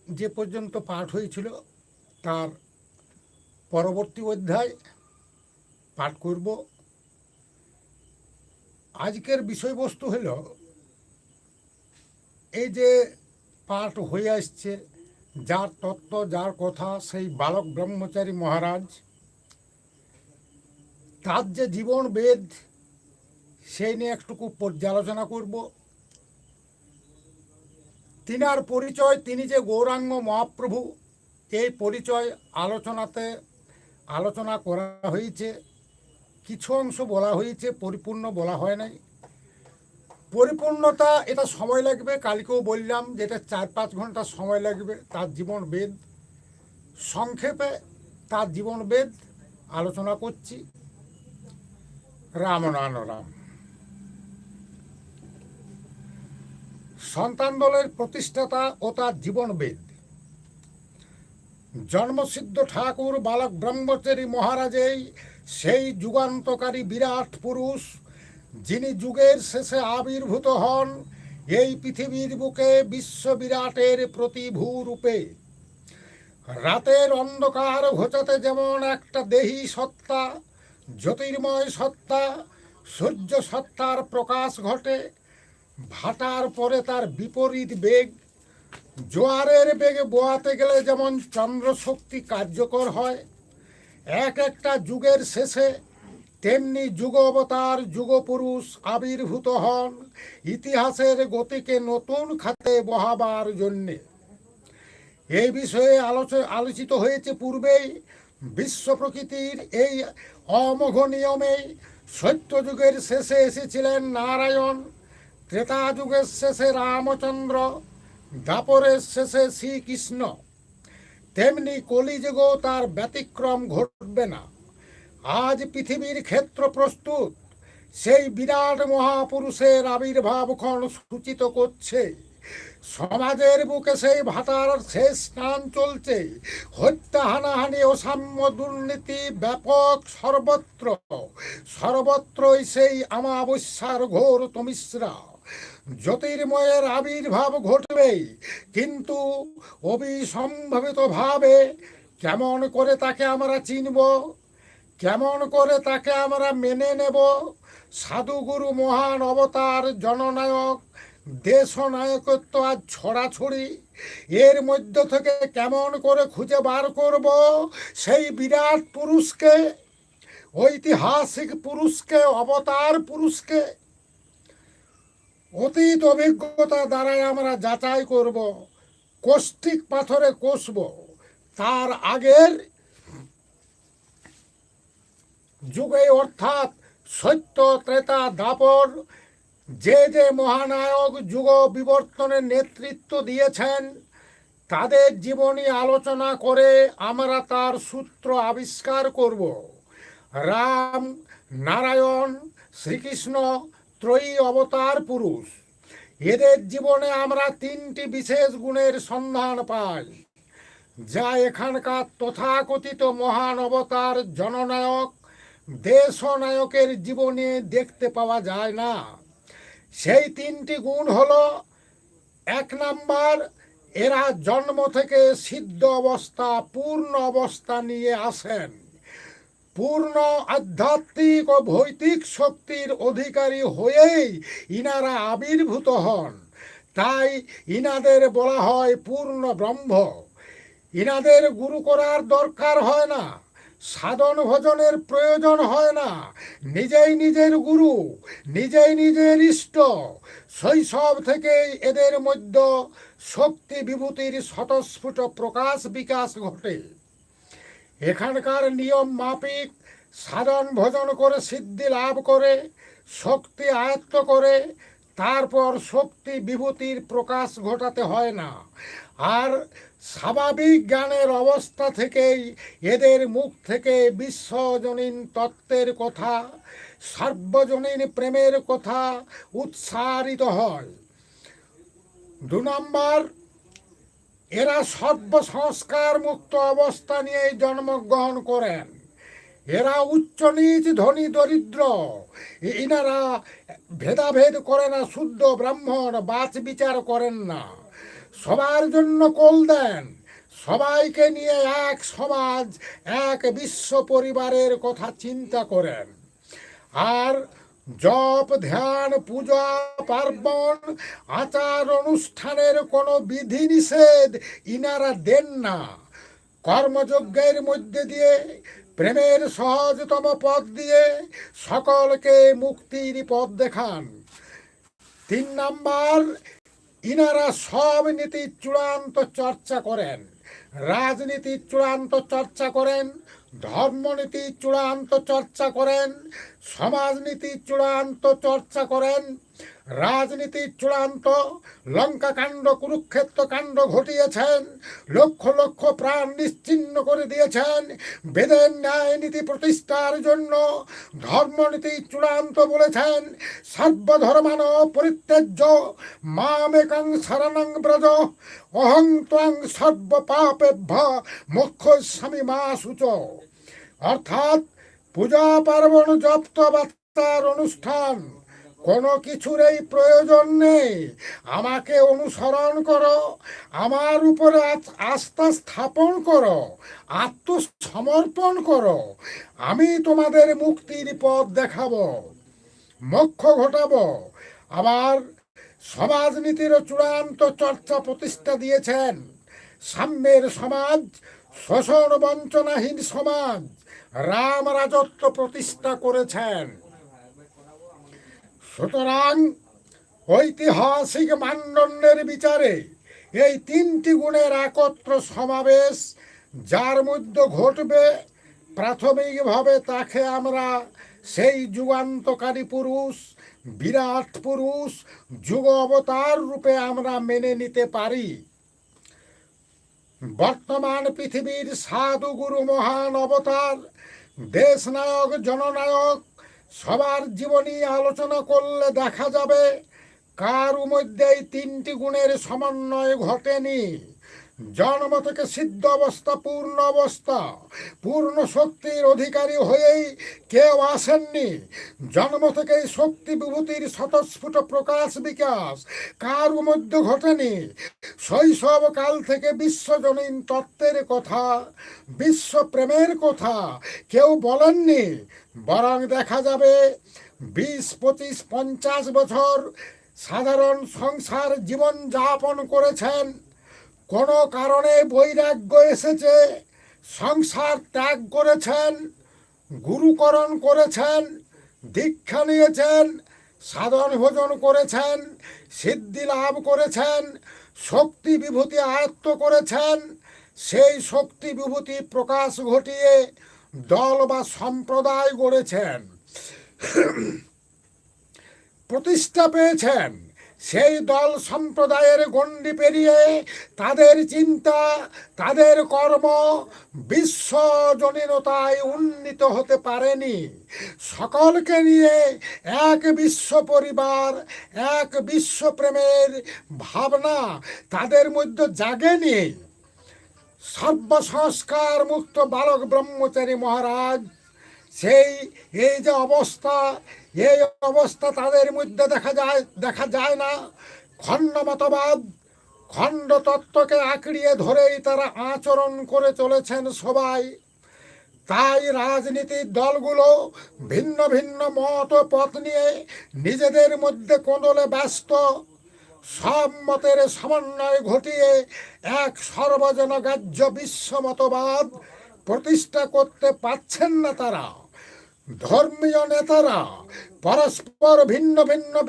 যে পর্যন্ত পাঠ হয়েছিল তার পরবর্তী অধ্যায় পাঠ করব। আজকের বিষয়বস্তু হল এই যে পাঠ হয়ে আসছে, যার তত্ত্ব যার কথা সেই বালক ব্রহ্মচারী মহারাজ, তার যে জীবন বেদ সেই নিয়ে একটুকু পর্যালোচনা করব। তিনার পরিচয়, তিনি যে গৌরাঙ্গ মহাপ্রভু, এই পরিচয় আলোচনা করা হয়েছে। কিছু অংশ বলা হয়েছে, পরিপূর্ণ বলা হয় নাই। পরিপূর্ণতা এটা সময় লাগবে, কালকেও বললাম যে এটা 4-5 ঘন্টা সময় লাগবে। তার জীবন বেদ সংক্ষেপে তার জীবন বেদ আলোচনা করছি। রাম নারায়ণ রাম। সন্তান দলের প্রতিষ্ঠাতা ও তার জীবন বেদ। জন্মসিদ্ধ ঠাকুর বালক ব্রহ্মচারী মহারাজেই সেই যুগান্তকারী বিরাট পুরুষ, যিনি যুগের শেষে আবির্ভূত হন এই পৃথিবীর বুকে বিশ্ববিরাটের প্রতিভূ রূপে। রাতের অন্ধকার ঘোচাতে যেমন একটা দেহী সত্তা, জ্যোতির্ময় সত্তা, সূর্য সত্তার প্রকাশ ঘটে, ভাটার পরে তার বিপরীত বেগ। জোয়ারের বেগে বোয়াতে গেলে যেমন চন্দ্রশক্তি কার্যকর হয় এক একটা যুগের শেষে, তেমনি যুগ অবতার যুগপুরুষ আবির্ভূত হন ইতিহাসের গতিকে নতুন খাতে বহাবার জন্যে। এই বিষয়ে আলোচিত হয়েছে পূর্বেই। বিশ্ব প্রকৃতির এই অমোঘ নিয়মেই সত্যযুগের শেষে এসেছিলেন নারায়ণ, ত্রেতা যুগের শেষে রামচন্দ্র, দ্বাপরের শেষে শ্রীকৃষ্ণ। তেমনি কলিযুগেও তার ব্যতিক্রম ঘটবে না। আজ পৃথিবীর ক্ষেত্র প্রস্তুত সেই বিরাট মহাপুরুষের আবির্ভাবক্ষণ সূচিত করছে। সমাজের বুকে সেই ভাটার শেষ স্নান চলছে। হত্যা, হানাহানি, অসাম্য, দুর্নীতি ব্যাপক সর্বত্রই সেই আমাবস্যার ঘোর তমিশ্রা। জ্যোতির্ময়ের আবির্ভাব ঘটবে, কিন্তু অবিসম্ভাবিতভাবে। কেমন করে তাকে আমরা চিনব, কেমন করে তাকে আমরা মেনে নেব? সাধুগুরু মহান অবতার জননায়ক, দেশনায়কত্ব আজ ছড়াছড়ি। এর মধ্য থেকে কেমন করে খুঁজে বার করব সেই বিরাট পুরুষকে, ঐতিহাসিক পুরুষকে, অবতার পুরুষকে? অতীত অভিজ্ঞতা দ্বারাই আমরা যাচাই করব, কষ্টিক পাথরে কষব। তার আগের যুগে অর্থাৎ সত্য, ত্রেতা, দ্বাপর যে মহানায়ক যুগ বিবর্তনের নেতৃত্ব দিয়েছেন, তাদের জীবনী আলোচনা করে আমরা তার সূত্র আবিষ্কার করব। রাম, নারায়ণ, শ্রীকৃষ্ণ ত্রয়ী অবতার পুরুষ। এদের জীবনে আমরা 3টি বিশেষ গুণের সন্ধান পাই, যা এখানকার তথাকথিত মহান অবতার জননায়ক, দেশনায়কের জীবনে দেখতে পাওয়া যায় না। সেই 3টি গুণ হলো, 1 নাম্বার, এরা জন্ম থেকে সিদ্ধ অবস্থা, পূর্ণ অবস্থা নিয়ে আসেন। পূর্ণ আধ্যাত্মিক ও ভৌতিক শক্তির অধিকারী হয়েই ইনারা আবির্ভূত হন। তাই ইনাদের বলা হয় পূর্ণ ব্রহ্ম। ইনাদের গুরু করার দরকার হয় না, সাধন ভজনের প্রয়োজন হয় না। নিজেই নিজের গুরু, নিজেই নিজের ইষ্ট। শৈশব থেকেই এদের মধ্যে শক্তি বিভূতির স্বতঃস্ফুট প্রকাশ বিকাশ ঘটে। এখানকার নিয়ম মাফিক সাধন ভজন করে সিদ্ধি লাভ করে, শক্তি আয়ত্ত করে, তারপর শক্তি বিভূতির প্রকাশ ঘটাতে হয় না। আর স্বাভাবিক জ্ঞানের অবস্থা থেকেই এদের মুখ থেকে বিশ্বজনীন তত্ত্বের কথা, সার্বজনীন প্রেমের কথা উচ্চারিত হয়। 2 নাম্বার, এরা সর্ব সংস্কার মুক্ত অবস্থা নিয়েই জন্মগ্রহণ করেন। এরা উচ্চ নীচ, ধনী দরিদ্র, ইনারা ভেদাভেদ করে না, শুদ্ধ ব্রাহ্মণ বাছ বিচার করেন না। সবার জন্য কোল দেন, সবাইকে নিয়ে এক সমাজ, এক বিশ্ব পরিবারের কথা চিন্তা করেন। আর জপ, ধ্যান, পূজা পার্বণ, আচার অনুষ্ঠানের কোনো বিধিনিষেধ ইনারা দেন না। কর্মযজ্ঞের মধ্যে দিয়ে, প্রেমের সহজতম পথ দিয়ে সকলকে মুক্তির পথ দেখান। 3 নাম্বার, ইনারা সব নীতির চূড়ান্ত চর্চা করেন। রাজনীতির চূড়ান্ত চর্চা করেন, ধর্মনীতির চূড়ান্ত চর্চা করেন, সমাজনীতির চূড়ান্ত চর্চা করেন। রাজনীতির চূড়ান্ত লঙ্কা কাণ্ড, কুরুক্ষেত্র কাণ্ড ঘটিয়েছেন, লক্ষ লক্ষ প্রাণ নিশ্চিহ্ন করে দিয়েছেন বেদের ন্যায় নীতি প্রতিষ্ঠার জন্য। ধর্মনীতির চূড়ান্ত বলেছেন, সর্বধর্মান পরিত্যাজ্য মামেকং শরণং ব্রজ, অহং ত্বং সর্ব পাপেভ্য মোক্ষয়িষ্যামি মা শুচ। অর্থাৎ পূজা পার্বণ, জপ তপার অনুষ্ঠান কোনো কিছুর এই প্রয়োজন নেই। আমাকে অনুসরণ করো, আমার উপরে আস্থা স্থাপন করো, আত্মসমর্পণ করো, আমি তোমাদের মুক্তির পথ দেখাবো, মোক্ষ ঘটাবো। আবার সমাজনীতিরও চূড়ান্ত চর্চা প্রতিষ্ঠা দিয়েছেন। সাম্যের সমাজ, শোষণ বঞ্চনাহীন সমাজ, রাম রাজত্ব প্রতিষ্ঠা করেছেন। সুতরাং ঐতিহাসিক মানদণ্ডের বিচারে এই 3টি গুণের একত্র সমাবেশ যার মধ্যে ঘটবে, প্রাথমিকভাবে তাকে আমরা সেই যুগান্তকারী পুরুষ, বিরাট পুরুষ, যুগ অবতার রূপে আমরা মেনে নিতে পারি। বর্তমান পৃথিবীর সাধু গুরু, মহান অবতার, দেশনায়ক, জননায়ক সবার জীবনী আলোচনা করলে দেখা যাবে কারো মধ্যে এই 3টি গুণের সমন্বয় ঘটেনি। জন্ম থেকে সিদ্ধ অবস্থা, পূর্ণ অবস্থা, পূর্ণ শক্তির অধিকারী হয়েই কেউ আসেননি। জন্ম থেকেই শক্তি বিভূতির স্বতঃস্ফুট প্রকাশ বিকাশ কারো মধ্যে ঘটেনি। শৈশব কাল থেকে বিশ্বজনীন তত্ত্বের কথা, বিশ্ব প্রেমের কথা কেউ বলেননি। বরং দেখা যাবে 20, 25, 50 বছর সাধারণ সংসার জীবন যাপন করেছেন। কোনো কারণে বৈরাগ্য এসেছে, সংসার ত্যাগ করেছেন, গুরুকরণ করেছেন, দীক্ষা নিয়েছেন, সাধন ভোজন করেছেন, সিদ্ধি লাভ করেছেন, শক্তি বিভূতি আয়ত্ত করেছেন। সেই শক্তি বিভূতি প্রকাশ ঘটিয়ে দল বা সম্প্রদায় গড়েছেন, প্রতিষ্ঠা পেয়েছেন। সেই দল সম্প্রদায়ের গণ্ডি পেরিয়ে তাদের চিন্তা, তাদের কর্ম বিশ্বজনীনতায় উন্নীত হতে পারেনি। সকলকে নিয়ে এক বিশ্ব পরিবার, এক বিশ্বপ্রেমের ভাবনা তাদের মধ্যে জাগেনি। সর্বসংস্কার মুক্ত বালক ব্রহ্মচারী মহারাজ, এই যে অবস্থা, এই অবস্থা তাদের মধ্যে দেখা যায় না। খণ্ড মতবাদ, খণ্ড তত্ত্বকে আঁকড়িয়ে ধরেই তারা আচরণ করে চলেছেন সবাই। তাই রাজনীতির দলগুলো ভিন্ন ভিন্ন মত ও পথ নিয়ে নিজেদের মধ্যে কোন্দলে ব্যস্ত। সব মতের সমন্বয় ঘটিয়ে এক সর্বজনগ্রাহ্য বিশ্ব মতবাদ প্রতিষ্ঠা করতে পারছেন না তারা। ধর্মীয় নেতারা পরস্পর ভিন্ন ভিন্ন